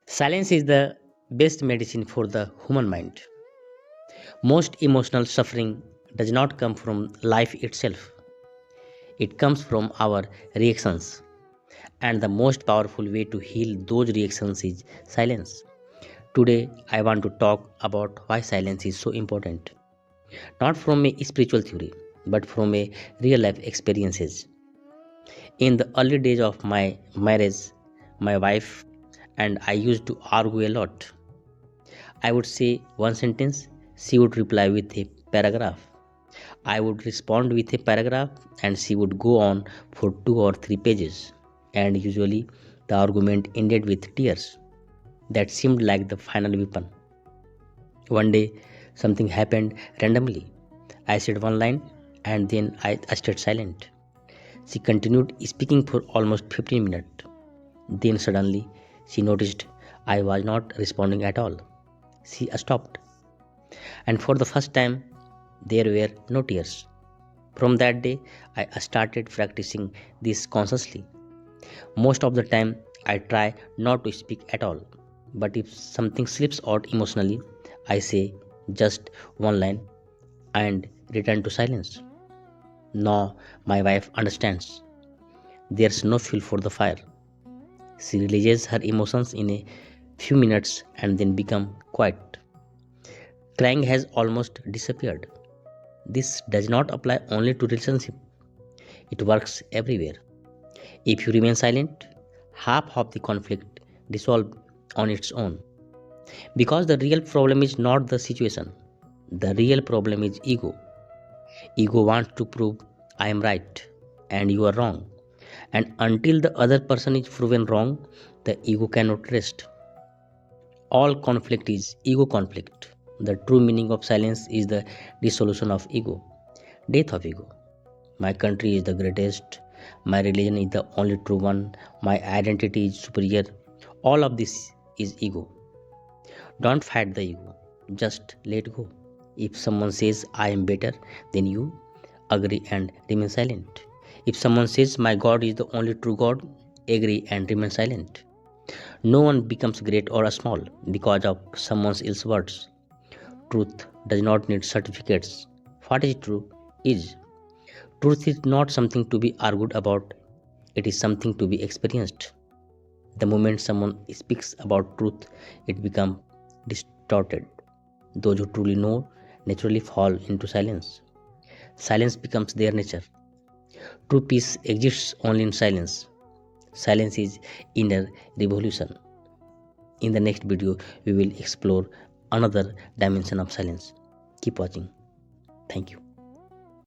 Silence is the best medicine for the human mind. Most emotional suffering does not come from life itself, it comes from our reactions. And the most powerful way to heal those reactions is silence. Today, I want to talk about why silence is so important, not from a spiritual theory, but from a real life experiences. In the early days of my marriage, my wife and I used to argue a lot. I would say one sentence, she would reply with a paragraph. I would respond with a paragraph, and she would go on for 2 or 3 pages. And usually, the argument ended with tears. That seemed like the final weapon. One day, something happened randomly. I said one line, and then I stayed silent. She continued speaking for almost 15 minutes. Then suddenly, she noticed I was not responding at all. She stopped, and for the first time, there were no tears. From that day, I started practicing this consciously. Most of the time, I try not to speak at all. But if something slips out emotionally, I say just one line and return to silence. Now, my wife understands. There's no fuel for the fire. She releases her emotions in a few minutes and then become quiet. Crying has almost disappeared. This does not apply only to relationship. It works everywhere. If you remain silent, half of the conflict dissolve on its own. Because the real problem is not the situation. The real problem is ego. Ego wants to prove I am right and you are wrong. And until the other person is proven wrong, the ego cannot rest. All conflict is ego conflict. The true meaning of silence is the dissolution of ego, death of ego. My country is the greatest. My religion is the only true one. My identity is superior. All of this is ego. Don't fight the ego. Just let go. If someone says I am better than you, agree and remain silent. If someone says my God is the only true God, agree and remain silent. No one becomes great or small because of someone else's words. Truth does not need certificates. What is true is. Truth is not something to be argued about, it is something to be experienced. The moment someone speaks about truth, it becomes distorted. Those who truly know naturally fall into silence. Silence becomes their nature. True peace exists only in silence. Silence is inner revolution. In the next video, we will explore another dimension of silence. Keep watching. Thank you.